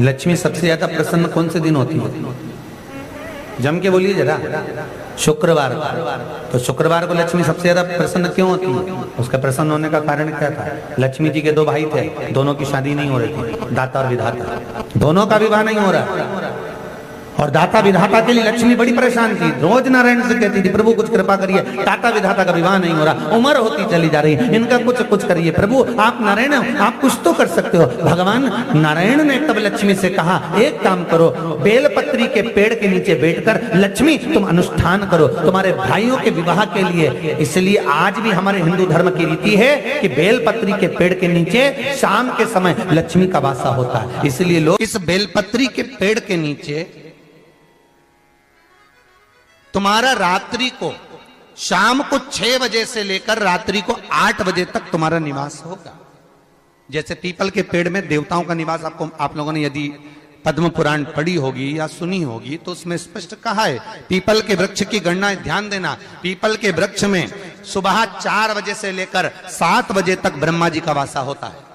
लक्ष्मी सबसे ज्यादा प्रसन्न कौन से दिन होती है? जम के बोलिए जरा। शुक्रवार। तो शुक्रवार को लक्ष्मी सबसे ज्यादा प्रसन्न क्यों होती है? उसका प्रसन्न होने का कारण क्या था? लक्ष्मी जी के दो भाई थे, दोनों की शादी नहीं हो रही थी, दाता और विधाता, दोनों का विवाह नहीं हो रहा। और दाता विधाता के लिए लक्ष्मी बड़ी परेशान थी, रोज नारायण से कहती थी प्रभु कुछ कृपा करिए, दाता विधाता का विवाह नहीं हो रहा, उम्र होती चली जा रही है, इनका कुछ करिए प्रभु, आप नारायण आप कुछ तो कर सकते हो। भगवान नारायण ने तब लक्ष्मी से कहा एक काम करो, बेलपत्री के पेड़ के नीचे बैठकर लक्ष्मी तुम अनुष्ठान करो तुम्हारे भाइयों के विवाह के लिए। इसलिए आज भी हमारे हिंदू धर्म की रीति है कि बेलपत्री के पेड़ के नीचे शाम के समय लक्ष्मी का वासा होता है। इसलिए लोग इस बेलपत्री के पेड़ के नीचे तुम्हारा रात्रि को शाम को 6 बजे से लेकर रात्रि को 8 बजे तक तुम्हारा निवास होगा। जैसे पीपल के पेड़ में देवताओं का निवास, आपको आप लोगों ने यदि पद्म पुराण पढ़ी होगी या सुनी होगी तो उसमें स्पष्ट कहा है, पीपल के वृक्ष की गणना ध्यान देना, पीपल के वृक्ष में सुबह 4 बजे से लेकर 7 बजे तक ब्रह्मा जी का वासा होता है।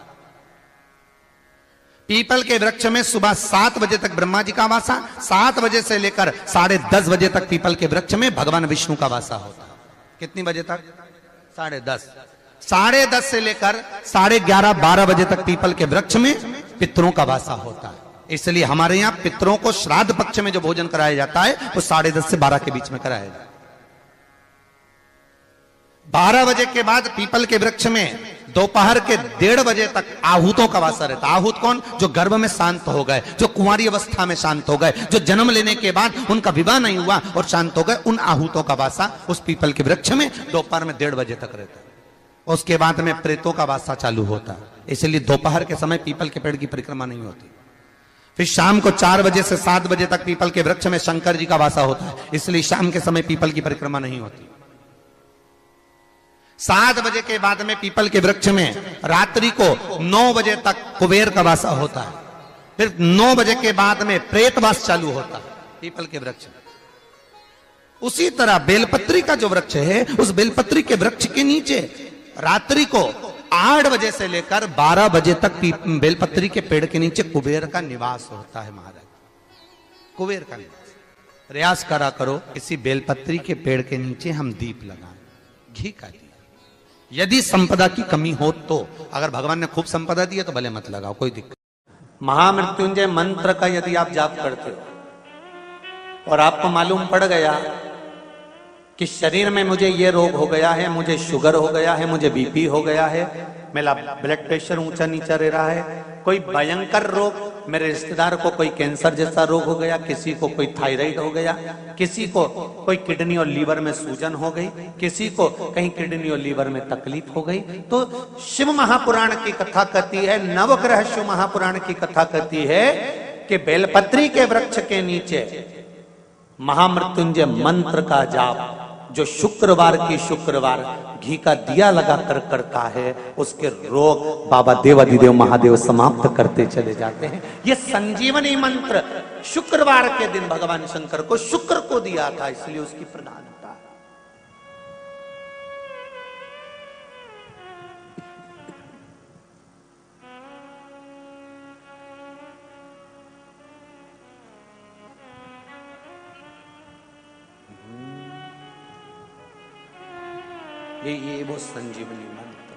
पीपल के वृक्ष में सुबह 7 बजे तक ब्रह्मा जी का वासा, 7 बजे से लेकर 10:30 बजे तक पीपल के वृक्ष में भगवान विष्णु का वासा होता है। कितनी बजे तक? 10:30। 10:30 से लेकर 11:30-12 बजे तक पीपल के वृक्ष में पितरों का वासा होता है। इसलिए हमारे यहाँ पितरों को श्राद्ध पक्ष में जो भोजन कराया जाता है वो 10:30 से 12 के बीच में कराया जाता है। 12 बजे के बाद पीपल के वृक्ष में दोपहर के 1:30 बजे तक आहूतों का वासा रहता है। आहूत कौन? जो गर्भ में शांत हो गए, जो कुंवारी अवस्था में शांत हो गए, जो जन्म लेने के बाद उनका विवाह नहीं हुआ और शांत हो गए, उन आहूतों का वासा उस पीपल के वृक्ष में दोपहर में 1:30 बजे तक रहता है। उसके बाद में प्रेतों का वासा चालू होता है। इसलिए दोपहर के समय पीपल के पेड़ की परिक्रमा नहीं होती। फिर शाम को 4 बजे से 7 बजे तक पीपल के वृक्ष में शंकर जी का वासा होता है। इसलिए शाम के समय पीपल की परिक्रमा नहीं होती। 7 बजे के बाद में पीपल के वृक्ष में रात्रि को 9 बजे तक कुबेर का वासा होता है। फिर 9 बजे के बाद में प्रेतवास चालू होता है पीपल के वृक्ष में। उसी तरह बेलपत्री का जो वृक्ष है, उस बेलपत्री के वृक्ष के नीचे रात्रि को 8 बजे से लेकर 12 बजे तक बेलपत्री के पेड़ के नीचे कुबेर का निवास होता है। महाराज, कुबेर का निवास। प्रयास करा करो इसी बेलपत्री के पेड़ के नीचे हम दीप लगाएं, घी का दीप। यदि संपदा की कमी हो तो, अगर भगवान ने खूब संपदा दी है तो भले मत लगाओ, कोई दिक्कत। महामृत्युंजय मंत्र का यदि आप जाप करते हो और आपको मालूम पड़ गया कि शरीर में मुझे ये रोग हो गया है, मुझे शुगर हो गया है, मुझे बीपी हो गया है, मेरा ब्लड प्रेशर ऊंचा नीचा रह रहा है, कोई भयंकर रोग, मेरे रिश्तेदार को कोई कैंसर जैसा रोग हो गया, किसी को कोई थायराइड हो गया, किसी को कोई किडनी और लीवर में सूजन हो गई, किसी को कहीं किडनी और लीवर में तकलीफ हो गई, तो शिव महापुराण की कथा कहती है, नवग्रह शिव महापुराण की कथा कहती है कि बेलपत्री के वृक्ष के नीचे महामृत्युंजय मंत्र का जाप जो शुक्रवार की शुक्रवार घी का दिया लगाकर करता है, उसके रोग बाबा देवाधिदेव महादेव समाप्त करते चले जाते हैं। ये संजीवनी मंत्र शुक्रवार के दिन भगवान शंकर को शुक्र को दिया था, इसलिए उसकी प्रधानता। ये वो संजीवनी मंत्र।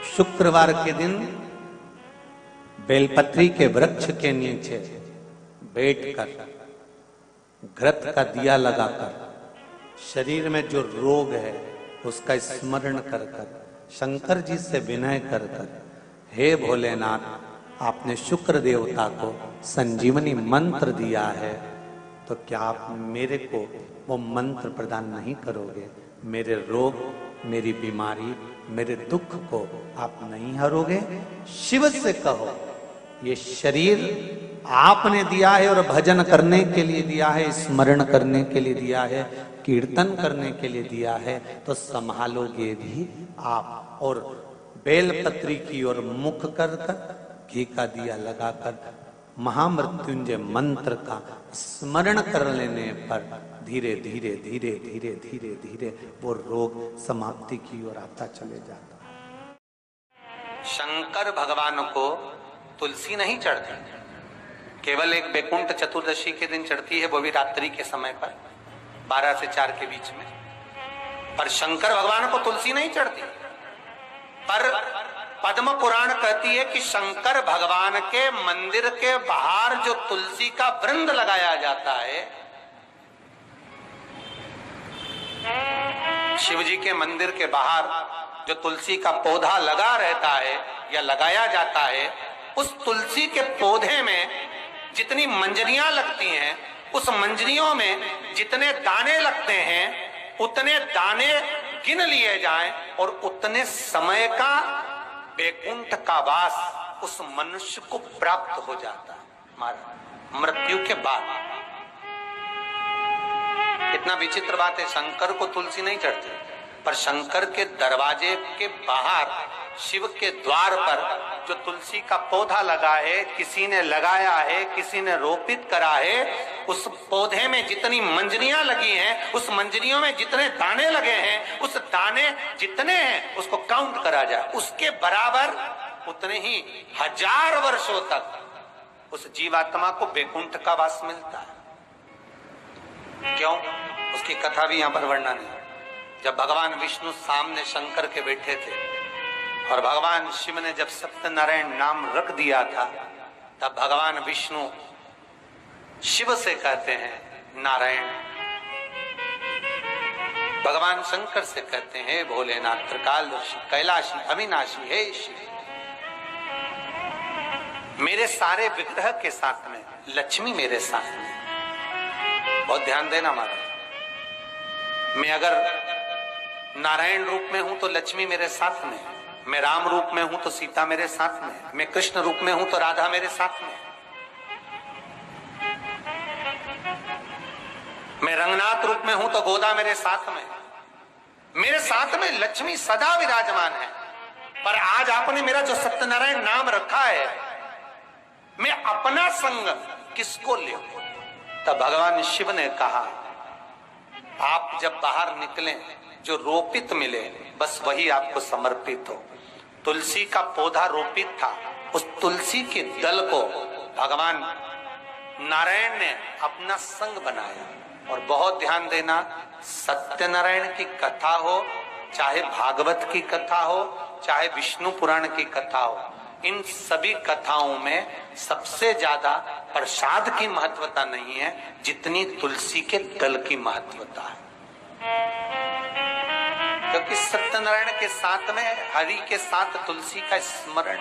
शुक्रवार के दिन बेलपत्री के वृक्ष के नीचे बैठकर घृत का दिया लगाकर शरीर में जो रोग है उसका स्मरण कर कर शंकर जी से विनय कर कर, हे भोलेनाथ, आपने शुक्र देवता को संजीवनी मंत्र दिया है, तो क्या आप मेरे को वो मंत्र प्रदान नहीं करोगे? मेरे रोग, मेरी बीमारी, मेरे दुख को आप नहीं हरोगे? शिव से कहो, ये शरीर आपने दिया है और भजन करने के लिए दिया है, स्मरण करने के लिए दिया है, कीर्तन करने के लिए दिया है, तो संभालोगे भी आप। और बेलपत्री की ओर मुख कर कर घी का दिया लगाकर महामृत्युंजय मंत्र का स्मरण कर लेने पर धीरे धीरे धीरे धीरे धीरे धीरे वो रोग समाप्ति की ओर आता चले जाता है। शंकर भगवान को तुलसी नहीं चढ़ती, केवल एक बैकुंठ चतुर्दशी के दिन चढ़ती है, वो भी रात्रि के समय पर 12 से 4 के बीच में। पर शंकर भगवान को तुलसी नहीं चढ़ती। पर पद्म पुराण कहती है कि शंकर भगवान के मंदिर के बाहर जो तुलसी का वृंद लगाया जाता है, शिव जी के मंदिर के बाहर जो तुलसी का पौधा लगा रहता है या लगाया जाता है, उस तुलसी के पौधे में जितनी मंजरियां लगती हैं, उस मंजरियों में जितने दाने लगते हैं, उतने दाने गिन लिए जाएं और उतने समय का बैकुंठ का वास उस मनुष्य को प्राप्त हो जाता है मृत्यु के बाद। कितना विचित्र बात है, शंकर को तुलसी नहीं चढ़ती, पर शंकर के दरवाजे के बाहर शिव के द्वार पर जो तुलसी का पौधा लगा है, किसी ने लगाया है, किसी ने रोपित करा है, उस पौधे में जितनी मंजरियां लगी हैं, उस मंजरियों में जितने दाने लगे हैं, उस दाने जितने हैं उसको काउंट करा जाए, उसके बराबर उतने ही 1000 वर्षों तक उस जीवात्मा को बैकुंठ का वास मिलता है। क्यों? उसकी कथा भी यहां पर वर्णन है। जब भगवान विष्णु सामने शंकर के बैठे थे और भगवान शिव ने जब सत्यनारायण नाम रख दिया था, तब भगवान विष्णु शिव से कहते हैं नारायण। भगवान शंकर से कहते हैं भोलेनाथ, त्रिकालदर्शी, कैलाशी, अविनाशी, हे शिव। मेरे सारे विग्रह के साथ में लक्ष्मी मेरे साथ में। बहुत ध्यान देना महाराज, मैं अगर नारायण रूप में हूं तो लक्ष्मी मेरे साथ में, मैं राम रूप में हूं तो सीता मेरे साथ में, मैं कृष्ण रूप में हूं तो राधा मेरे साथ में, मैं रंगनाथ रूप में हूं तो गोदा मेरे साथ में, मेरे साथ में लक्ष्मी सदा विराजमान है। पर आज आपने मेरा जो सत्यनारायण नाम रखा है, मैं अपना संग किसको ले? तब भगवान शिव ने कहा, आप जब बाहर निकले जो रोपित मिले बस वही आपको समर्पित हो। तुलसी का पौधा रोपित था, उस तुलसी के दल को भगवान नारायण ने अपना संग बनाया। और बहुत ध्यान देना, सत्यनारायण की कथा हो, चाहे भागवत की कथा हो, चाहे विष्णु पुराण की कथा हो, इन सभी कथाओं में सबसे ज्यादा प्रसाद की महत्वता नहीं है जितनी तुलसी के दल की महत्वता है। क्योंकि सत्यनारायण के साथ में हरि के साथ तुलसी का स्मरण